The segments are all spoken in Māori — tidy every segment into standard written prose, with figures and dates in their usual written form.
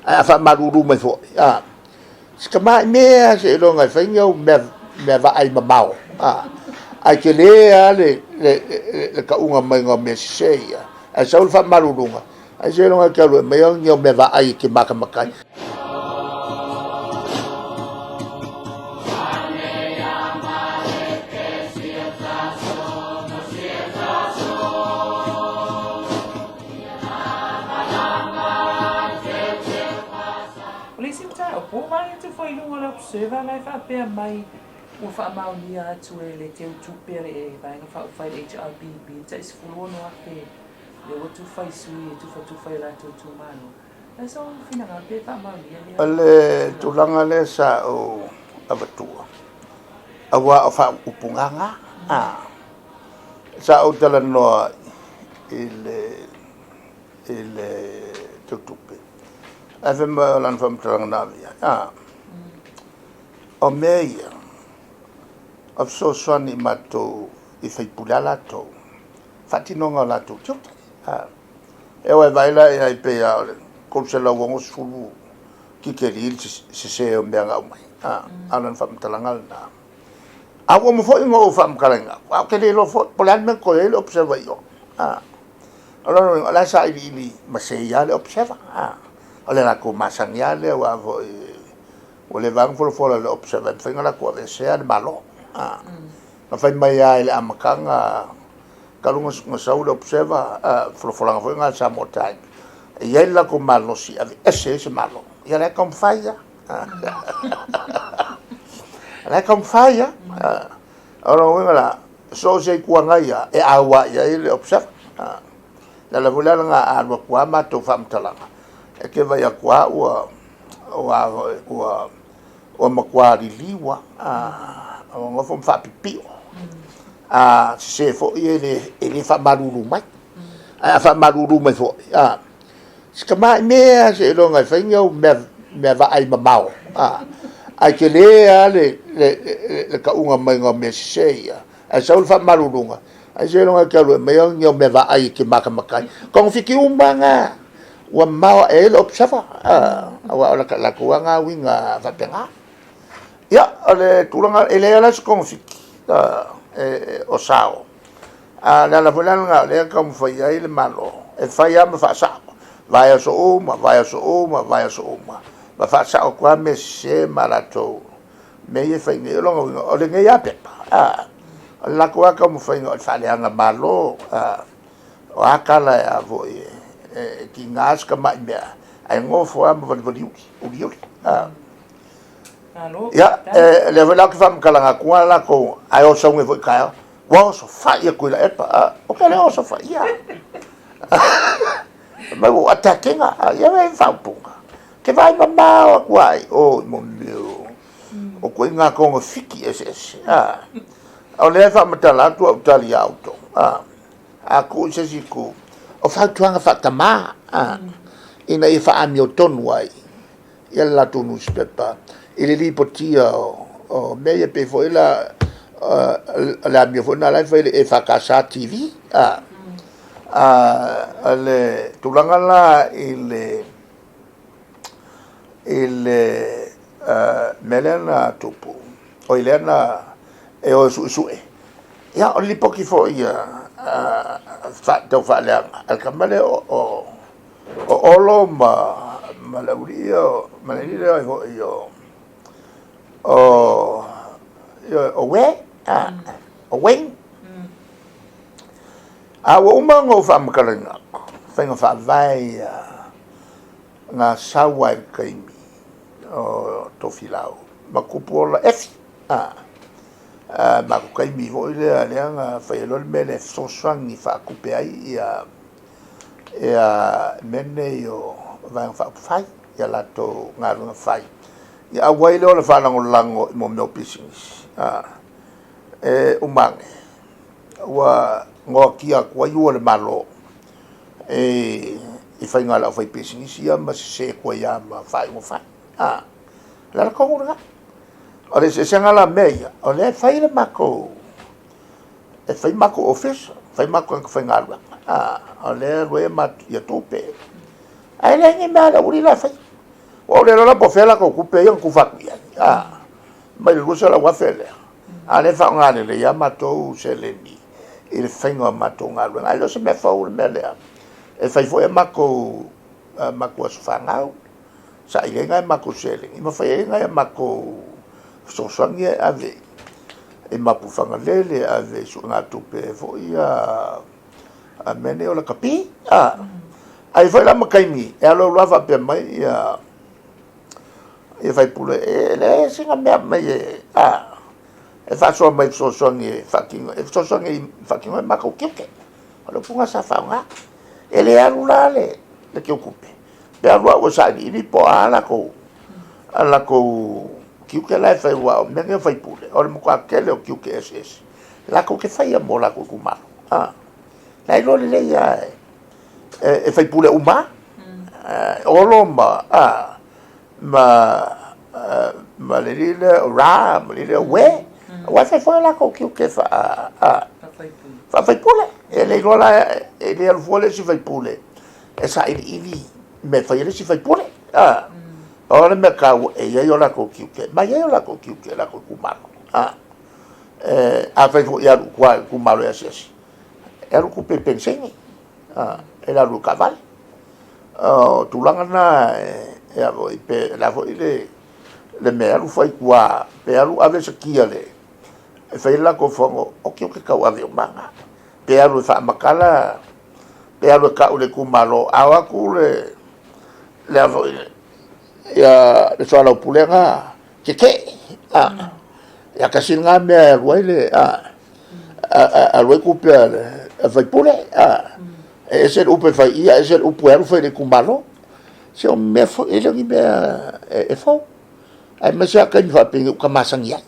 a fa maruru mai fo skama me se lo ngai fengo me va ai mamao ai ke le ka unga mai nga me se ya a sa fa maruru ai se lo ngai ka lo me va ai ke makai Observa lai fa pe mai o fa maulia tu le teu tu pere e vai fa fa HRBB tais fulo no ake le o tu fai sui tu fa la tu mano e so fina ga pe fa maulia le tu langa le sa o abatua awa fa upunganga sa o tala no ile tutupe ave ma lan fam tranga na o meia of so swani mato I fai pulala to fatinonga la to e wa vaila e ai pe a ko se la wongo sulu ki ke ri se o mbanga mai alan fam talangal na a wo mo fo ngo fam kalanga a ke le lo fo polan me ko le observa yo allora la sai li ma se ya le observa ole la ko masanya le wa vo o le vang fo le observa finga la ko se al malo na fai mai ai le amakanga kalunga ngasau le observa fo nga sa mo time e la ko malo si ese malo ya le kom faya la kom faya ora wala so se kuanga ya e awa ya le observa la vola nga a lo kwa ma to fam talanga e ke vai a kwa o makwa liwa o fom fa pipi se fo ele fa maruru mai fa maruru mai fo skama me se lo ngai fengo me va ai mamao ai ke le ka unga mai nga me se ya sa fa maruru ai se lo ngai ka lo me va ai ke makai kong fiki umbanga wa mau e lo observa wa la kuanga winga va penga ya ale tulanga ele ala kong fiki o sao la fulana le kam foi ai le malo e fai am fa sa vai so uma va fa sa kwa me se marato me e fai ne lo o le ngai ape la kwa kam foi no fa le anga malo o akala ya voi ki ngas ka mai me ai ngo fo am va uri ya le vela que fam kala kwa la ko ai o so nge foi ka wa so fa ia ko la epa o ka le o so fa ia ma o atakenga ia vai fa punga que vai mama kwai o mo meu o ko nga ko fiki ese o le fa matala tu o tali auto a ko se si ko o fa tuanga fa tama ina i fa ami o tonu ai ia la tonu spepa ele li potia o meia pe foi la mia foi na live e fa casa TV ale tulanga la ele melena tupu o ilena e o su ya o li poki foi fa to fa le al kamale o olo ma la urio ma le io o weng wo umango fa makalenga fenga fa vai nga sawa kaimi o to filao makupola f ma kaimi vo ile nga fa lo mele so swang ni fa kupe ai ya mene yo va fa fai ya la to nga lo fai ya waile o le whanango lango mo meo pisingis umange wa ngoa kia kua iua le malo i whainga la whai pisingis ia ma se kua ia ma whai mo whai la kongo nga o le se senga la mea o le whai le mako e whai mako office whai mako ang whainga la o le rue matu ia tōpe ai le nge mea la uri la whai o le la po fela ko kupe yang ku fa mai lu sa la wa fele ale fa ngale le ya mato se le ni il fengo mato ngalo alo se me fa ul mele e fai fo e mako mako so fa ngau sa ile ngai mako se le i ma fai ngai mako so sangi ave e mapu fanga lele ave su ngatu pe fo ia a mene o la kapi ai foi la makaimi e alo lava pe mai e fai pule e le singa me mai e fa so mai so songi fucking e so songi fucking ma ko kike alo punga sa fanga e le alu la le ke okupe pe alu o sa ni po ala ko kike la fai wa me ke fai pule o mo ka kele o kike ss la ko ke fai mo la ko kumalo la lo le ya e fai pule uma o lo ma le ra ma le we wa fai foi la ko que fa fai pule e le rola e le al vole si fai pule e sa ili me fai le si fai pule ora me ka e io la ko que ma io la ko que la ko kumalo a fai foi ya kumalo ya sesi era o kupe penseni era o cavalo tulanga na e a voi pe la voi le mea lu fai kua pe alu ave se kia le e fai la ko fongo o ki o ke kau ave o manga pe alu fa makala pe alu ka ule kumalo awa ku le voi ya le soala pulenga ke ya kasinga me ruai le a ruai ku pe fai pule e se upe fai ia e se upe alu fai le kumalo se o me fo e le me e fo ai me sa ka ni fa pe ka masangia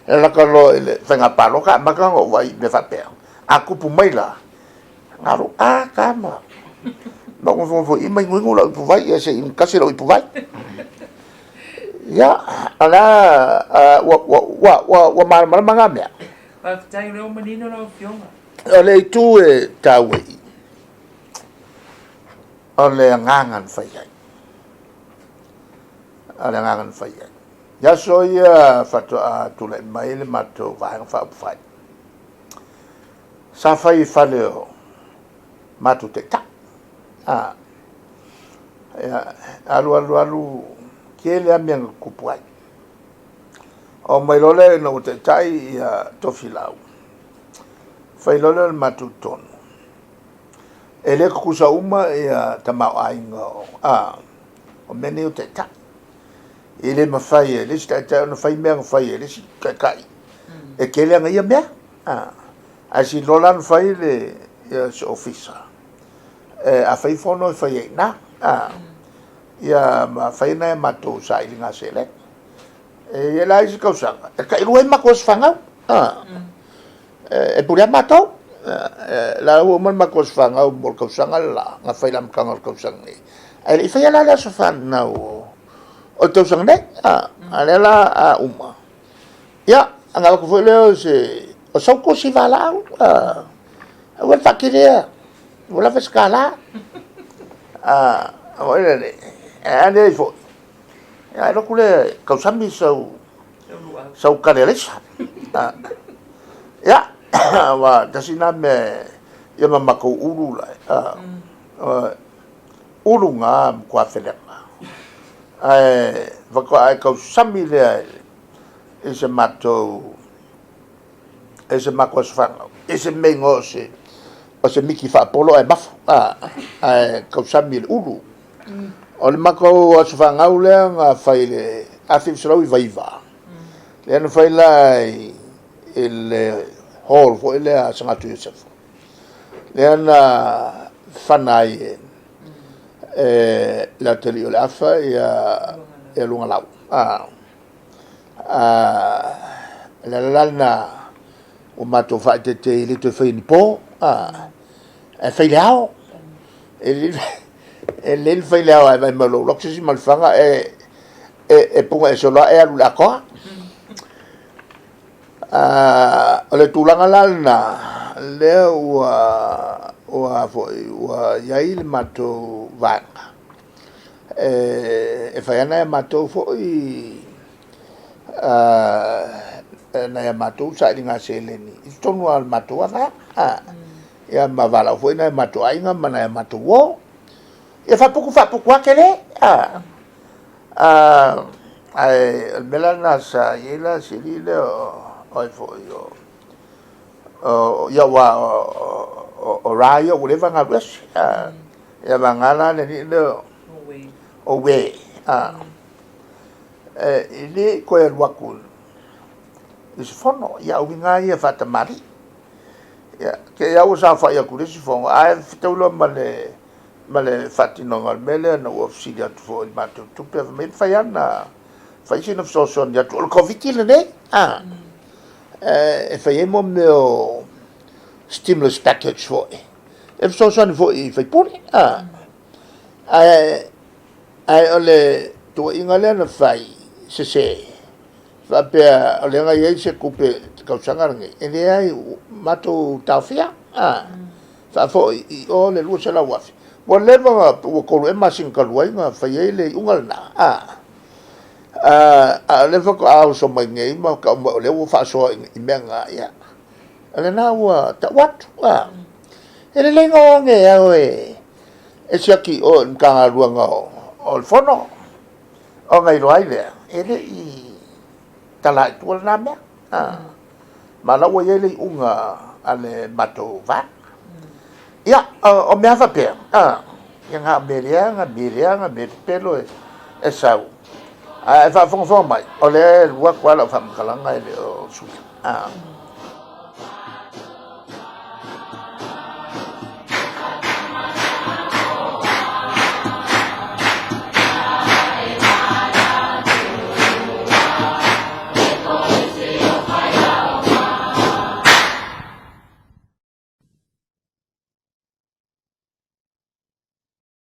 la ka lo fa nga palo ka ma ka o vai me fa pe a ku pu mai la ngaro ka ma ba ko fo i mai ngui la pu vai e se in ka se lo pu vai ya ala wa ma nga me pa tai le o menino lo fionga ole tu e tawe ole ngangan fai ale ngangan fai ya so ia fato a tu le mai le mato va fa fai sa fai faleo mato te ta ya alu ke le amia kupuai o mai lole no te tai ya tofilau fai lole mato tono ele kusa uma ya tamau ainga o mene o te ta ele mafai ele sta no fai me fai ele si kai e ke le ngai me asi lolan fai le ya ofisa a fai fono fai na ya ma fai na mato sai linga sele e la isi kausa e kai ruai makos fanga e puria mato la woman makos fanga o bol kausa la nga fai lam kangal kausa ni ai fai la so fan na o tau sang ne ale la uma ya anga ko foi se o so ko si vala o fa kire o la fescala o le ane fo ya ro kule kausami so kalelesa ya wa dasina me ya mama ko ulu la ulu nga kwa fele vako ai kausami le ese mato ese makos fanga ese mengo se o se miki fa polo e bafo kausami le ulu o le mako o se fanga ule nga fai le afim selo i vaiva le anu fai lai il hall fo ele a sangatu yosef le ana fanai la tele o le afa e lunga lau la lana o mato fa te le te fai ni po e fai leao e le fai leao e mai malo lo si malfanga e punga e sola e alu la ko o le tulanga lana le wa yai le mato vanga e fai ana matou fo I na matou sa ringa seleni tonu al matou ana ia mavala fo na matou ainga mana matou o e fa pouco akele ai melana sa yela silile o fo yo ya wa o raio o leva nga bes ya bangala ni no o we ile ko el wakul is fono ya winga ia fata mari ya ke ya usa fa ya kulisi fongo ai fitaulo male fatino ngal mele no ofsidia fo il mato tu per me faiana fai sino so ya tu covid ne e faiemo meu stimulus package fo e so fo I fai pure ai ole tu ingale na fai se fa pe ole nga ye se kupe ka sangar nge ele ai mato tafia fa fo I o le lu se la wafi mo le va o ko e masin ka lu nga fa ye le ungal na le fa ko au so mai nge ma ka mo le wo fa so I menga ya ele na wa ta wat ele le ngo nge e se ki o ka lu nga o fono o ngai lo ai le ele I tala tu na me mana wo ye le unga ale mato va ya o me fa pe ya nga me pelo e sau fa fon mai ole wa kwa la fam kalanga le o su